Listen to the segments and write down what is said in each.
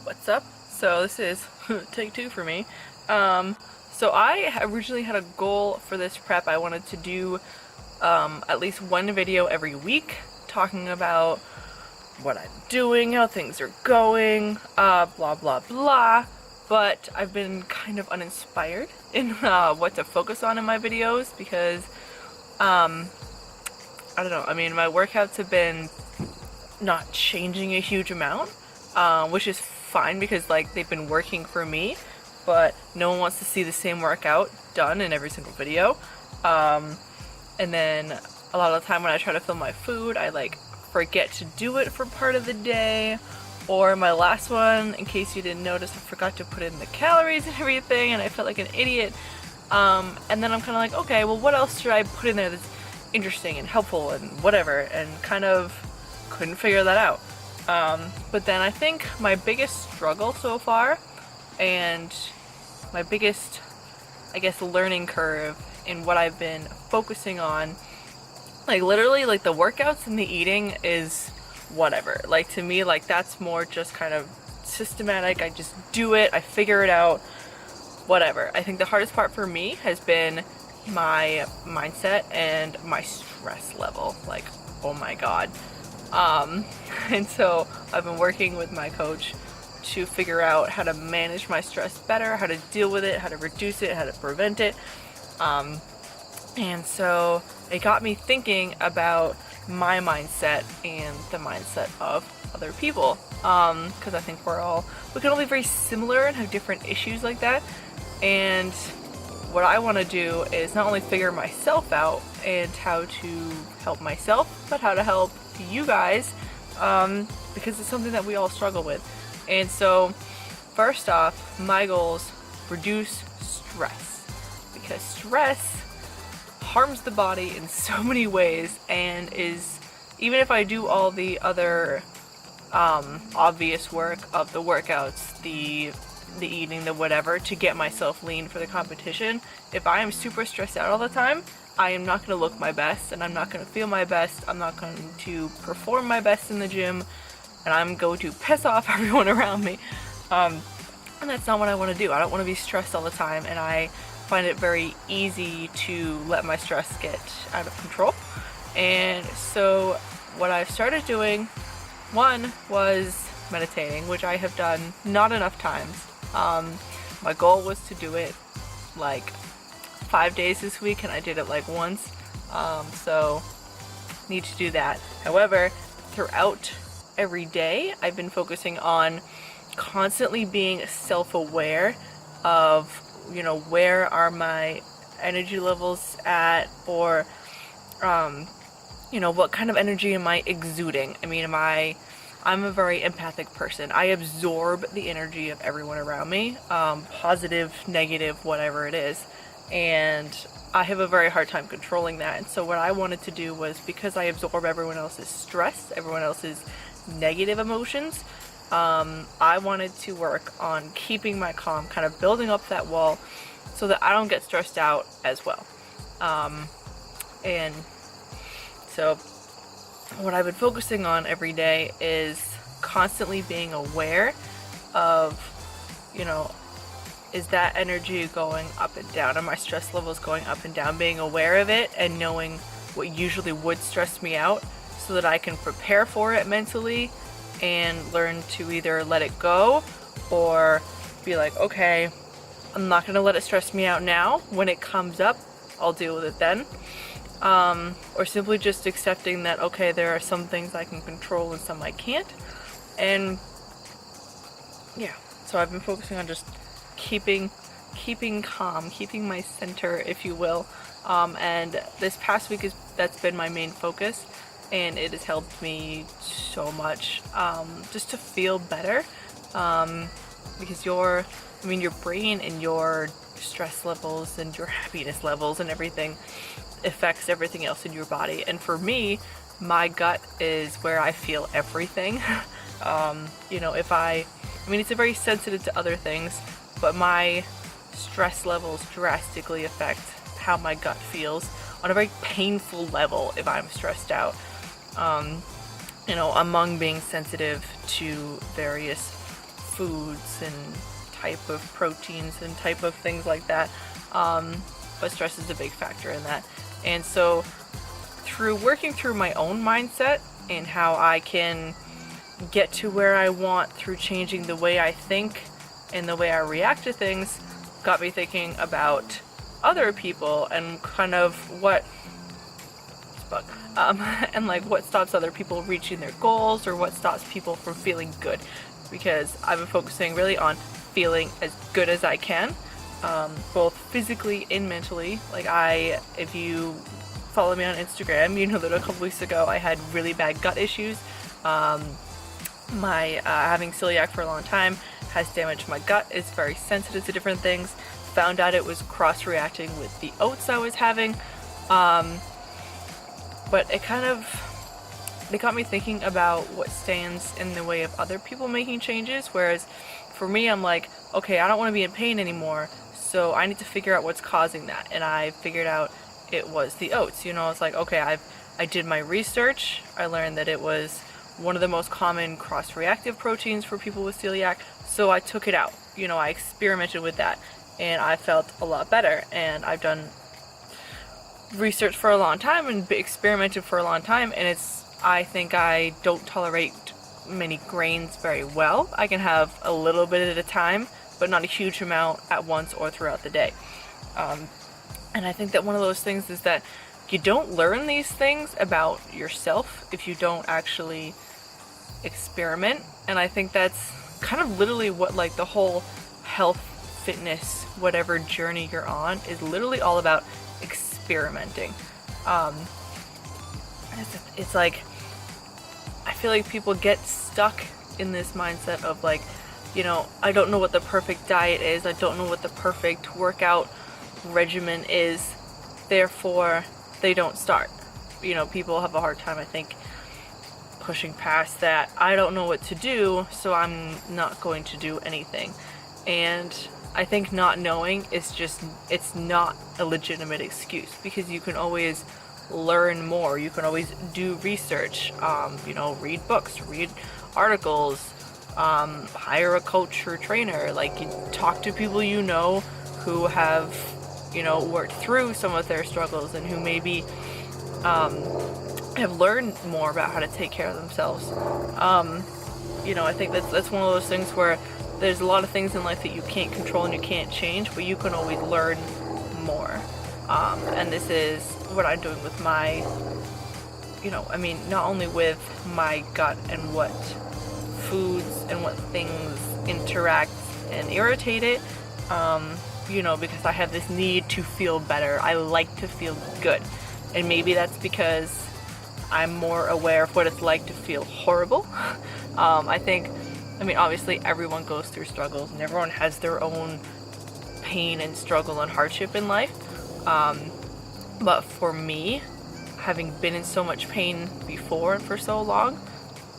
What's up? So this is take two for me. So I originally had a goal for this prep. I wanted to do at least one video every week talking about what I'm doing, how things are going, blah blah blah. But I've been kind of uninspired in what to focus on in my videos because I don't know. I mean, my workouts have been not changing a huge amount, which is fine because like they've been working for me, but no one wants to see the same workout done in every single video. And then a lot of the time when I try to film my food, I like forget to do it for part of the day. Or my last one, in case you didn't notice, I forgot to put in the calories and everything, and I felt like an idiot. And then I'm kind of like, okay, well, what else should I put in there that's interesting and helpful and whatever, and kind of couldn't figure that out. But then I think my biggest struggle so far, and my biggest, I guess, learning curve in what I've been focusing on, like literally like the workouts and the eating is whatever. Like to me, like that's more just kind of systematic. I just do it, I figure it out, whatever. I think the hardest part for me has been my mindset and my stress level. Like, oh my god. And so I've been working with my coach to figure out how to manage my stress better, how to deal with it, how to reduce it, how to prevent it. And so it got me thinking about my mindset and the mindset of other people. Because I think we can all be very similar and have different issues like that. And what I want to do is not only figure myself out and how to help myself, but how to help you guys, because it's something that we all struggle with. And so first off, my goals: reduce stress, because stress harms the body in so many ways, and is, even if I do all the other obvious work of the workouts, the eating, the whatever, to get myself lean for the competition, if I am super stressed out all the time, I am not going to look my best, and I'm not going to feel my best, I'm not going to perform my best in the gym, and I'm going to piss off everyone around me. And that's not what I want to do. I don't want to be stressed all the time, and I find it very easy to let my stress get out of control. And so what I've started doing, one was meditating, which I have done not enough times. My goal was to do it like 5 days this week, and I did it like once. So need to do that. However, throughout every day, I've been focusing on constantly being self-aware of, you know, where are my energy levels at, or you know, what kind of energy am I exuding? I mean, I'm a very empathic person. I absorb the energy of everyone around me, positive, negative, whatever it is. And I have a very hard time controlling that. And so what I wanted to do was, because I absorb everyone else's stress, everyone else's negative emotions, I wanted to work on keeping my calm, kind of building up that wall so that I don't get stressed out as well. And so what I've been focusing on every day is constantly being aware of, you know, is that energy going up and down? Are my stress levels going up and down? Being aware of it and knowing what usually would stress me out so that I can prepare for it mentally and learn to either let it go or be like, okay, I'm not going to let it stress me out now. When it comes up, I'll deal with it then. Or simply just accepting that, okay, there are some things I can control and some I can't. And yeah, so I've been focusing on just keeping calm, keeping my center, if you will. And this past week that's been my main focus, and it has helped me so much, just to feel better, because your brain and your stress levels and your happiness levels and everything affects everything else in your body. And for me, my gut is where I feel everything. You know, it's very sensitive to other things, but my stress levels drastically affect how my gut feels on a very painful level if I'm stressed out. You know, among being sensitive to various foods and type of proteins and type of things like that. But stress is a big factor in that. And so through working through my own mindset and how I can get to where I want through changing the way I think and the way I react to things, got me thinking about other people and kind of and like what stops other people reaching their goals, or what stops people from feeling good, because I've been focusing really on feeling as good as I can, both physically and mentally. Like if you follow me on Instagram, you know that a couple weeks ago I had really bad gut issues. My having celiac for a long time has damaged my gut. It's very sensitive to different things. Found out it was cross-reacting with the oats I was having. But it got me thinking about what stands in the way of other people making changes, whereas for me, I'm like, okay, I don't want to be in pain anymore, so I need to figure out what's causing that. And I figured out it was the oats. It's like, okay, I did my research. I learned that it was one of the most common cross-reactive proteins for people with celiac, so I took it out. I experimented with that, and I felt a lot better. And I've done research for a long time and experimented for a long time, and I think I don't tolerate many grains very well. I can have a little bit at a time, but not a huge amount at once or throughout the day. And I think that one of those things is that you don't learn these things about yourself if you don't actually experiment. And I think that's kind of literally what like the whole health, fitness, whatever journey you're on is literally all about, experimenting. It's like, I feel like people get stuck in this mindset of like, I don't know what the perfect diet is, I don't know what the perfect workout regimen is, therefore they don't start. People have a hard time, I think, pushing past that. I don't know what to do, so I'm not going to do anything. And I think not knowing it's not a legitimate excuse, because you can always learn more. You can always do research, read books, read articles, hire a coach or trainer, like you talk to people who have, worked through some of their struggles and who maybe have learned more about how to take care of themselves. I think that's one of those things where there's a lot of things in life that you can't control and you can't change, but you can always learn more. And this is what I'm doing with my, not only with my gut and what foods and what things interact and irritate it, because I have this need to feel better. I like to feel good. And maybe that's because I'm more aware of what it's like to feel horrible. Obviously everyone goes through struggles and everyone has their own pain and struggle and hardship in life. But for me, having been in so much pain before and for so long,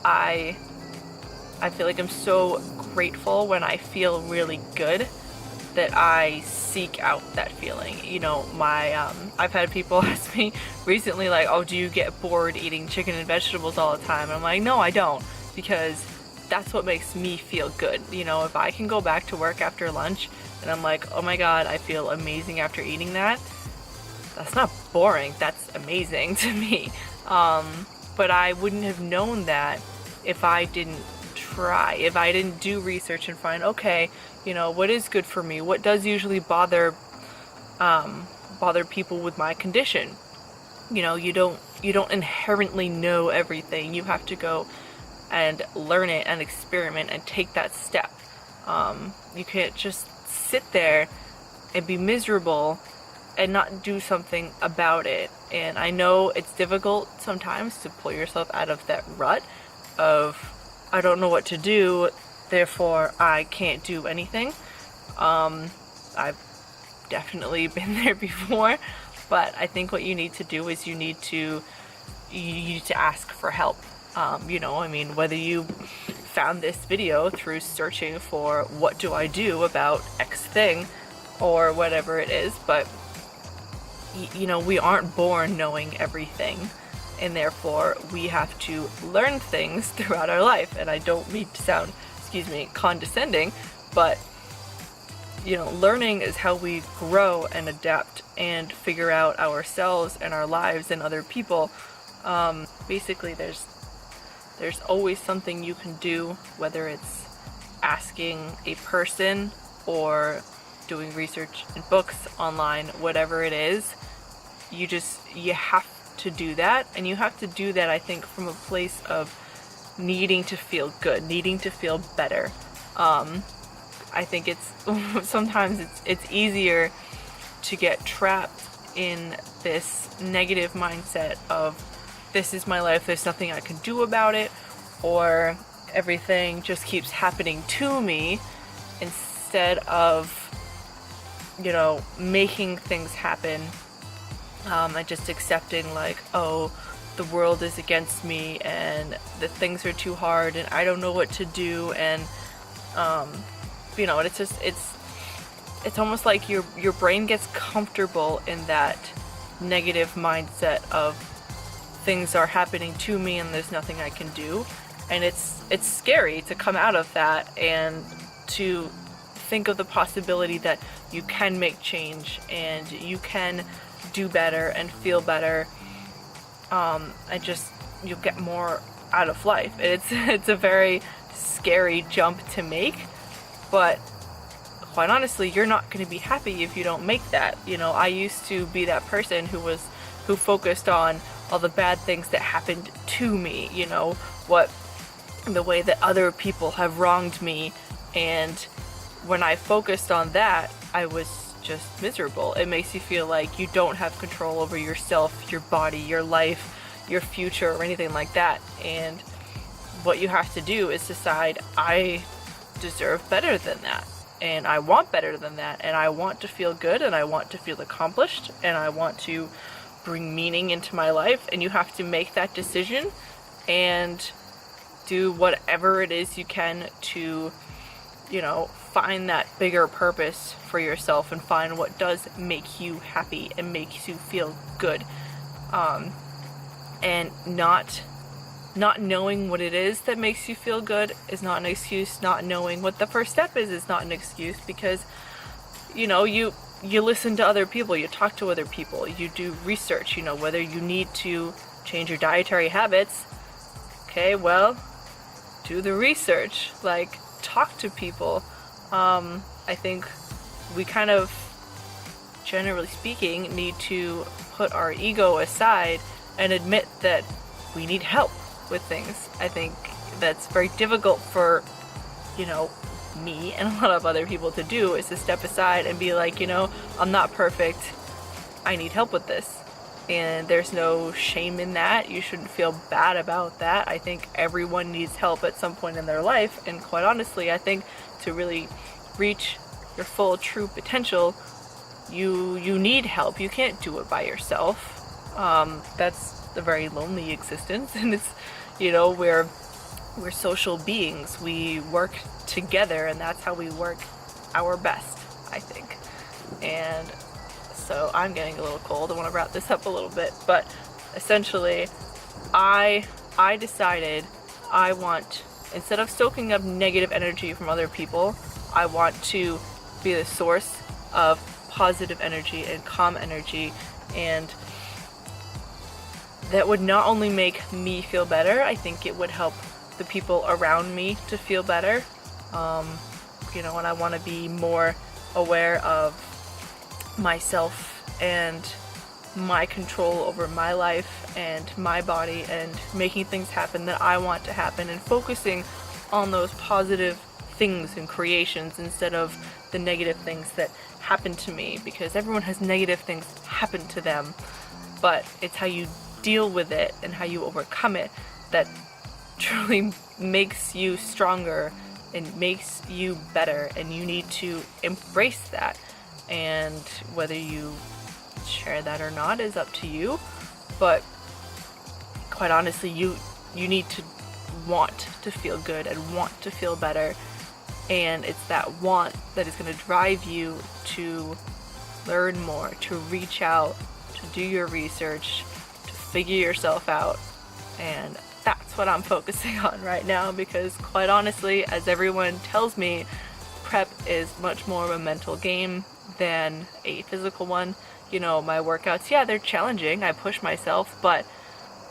I feel like I'm so grateful when I feel really good that I seek out that feeling. I've had people ask me recently, like, oh, do you get bored eating chicken and vegetables all the time? And I'm like, no, I don't, because that's what makes me feel good. If I can go back to work after lunch and I'm like, oh my god, I feel amazing after eating that, that's not boring, that's amazing to me. But I wouldn't have known that if I didn't try, if I didn't do research and find, okay, what is good for me, what does usually bother people with my condition. You don't inherently know everything. You have to go and learn it and experiment and take that step. You can't just sit there and be miserable and not do something about it. And I know it's difficult sometimes to pull yourself out of that rut of, I don't know what to do, therefore I can't do anything. I've definitely been there before, but I think what you need to do is you need to ask for help. Whether you found this video through searching for what do I do about X thing or whatever it is, but we aren't born knowing everything, and therefore we have to learn things throughout our life. And I don't mean to sound condescending, but learning is how we grow and adapt and figure out ourselves and our lives and other people. Basically, there's always something you can do, whether it's asking a person or doing research in books, online, whatever it is. You have to do that, and you have to do that, I think, from a place of needing to feel good, needing to feel better. I think sometimes it's easier to get trapped in this negative mindset of, this is my life, there's nothing I can do about it, or everything just keeps happening to me, instead of making things happen, and just accepting, like, oh, the world is against me and the things are too hard and I don't know what to do, and and it's almost like your brain gets comfortable in that negative mindset of, things are happening to me and there's nothing I can do. And it's scary to come out of that and to think of the possibility that you can make change and you can do better and feel better, and just you'll get more out of life. It's a very scary jump to make, but quite honestly, you're not going to be happy if you don't make that. I used to be that person who focused on all the bad things that happened to me, the way that other people have wronged me, and when I focused on that, I was just miserable. It makes you feel like you don't have control over yourself, your body, your life, your future, or anything like that. And what you have to do is decide, I deserve better than that, and I want better than that, and I want to feel good, and I want to feel accomplished, and I want to bring meaning into my life. And you have to make that decision and do whatever it is you can to find that bigger purpose for yourself and find what does make you happy and makes you feel good. And not knowing what it is that makes you feel good is not an excuse. Not knowing what the first step is not an excuse, because you listen to other people, you talk to other people, you do research, whether you need to change your dietary habits. Okay, well, do the research, like, talk to people. I think we kind of, generally speaking, need to put our ego aside and admit that we need help with things. I think that's very difficult for, me and a lot of other people to do, is to step aside and be like, I'm not perfect, I need help with this. And there's no shame in that. You shouldn't feel bad about that. I think everyone needs help at some point in their life, and quite honestly, I think to really reach your full true potential, you need help. You can't do it by yourself. That's a very lonely existence, and it's, we're social beings. We work together, and that's how we work our best, I think. And so I'm getting a little cold. I want to wrap this up a little bit, but essentially I decided I want, instead of soaking up negative energy from other people, I want to be the source of positive energy and calm energy, and that would not only make me feel better, I think it would help the people around me to feel better. And I want to be more aware of myself and my control over my life and my body, and making things happen that I want to happen, and focusing on those positive things and creations instead of the negative things that happen to me, because everyone has negative things happen to them, but it's how you deal with it and how you overcome it that truly makes you stronger and makes you better, and you need to embrace that. And whether you share that or not is up to you, but quite honestly, you need to want to feel good and want to feel better, and it's that want that is going to drive you to learn more, to reach out, to do your research, to figure yourself out, and that's that's what I'm focusing on right now, because quite honestly, as everyone tells me, prep is much more of a mental game than a physical one. You know, my workouts, yeah, they're challenging. I push myself, but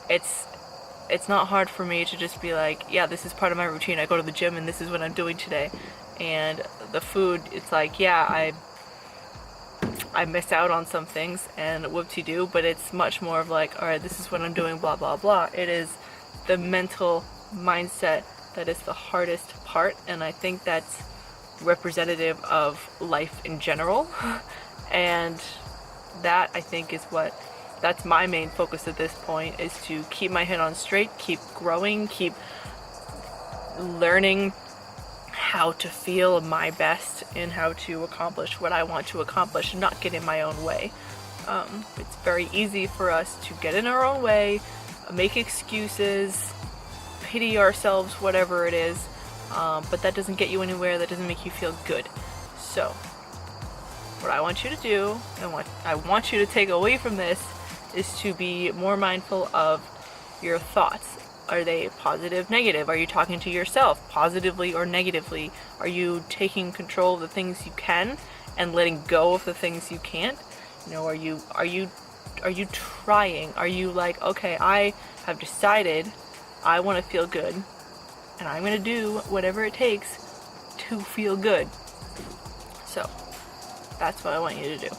it's not hard for me to just be like, yeah, this is part of my routine. I go to the gym and this is what I'm doing today. And the food, it's like, yeah, I miss out on some things and whoop-de-doo, but it's much more of like, all right, this is what I'm doing, blah, blah, blah. It is the mental mindset that is the hardest part, and I think that's representative of life in general. And that, I think, that's my main focus at this point, is to keep my head on straight, keep growing, keep learning how to feel my best and how to accomplish what I want to accomplish and not get in my own way. It's very easy for us to get in our own way, make excuses, pity ourselves, whatever it is, but that doesn't get you anywhere, that doesn't make you feel good. So, what I want you to do, and what I want you to take away from this, is to be more mindful of your thoughts. Are they positive, negative? Are you talking to yourself positively or negatively? Are you taking control of the things you can and letting go of the things you can't? You know, are you trying? Are you like, okay, I have decided I want to feel good, and I'm going to do whatever it takes to feel good. So, that's what I want you to do.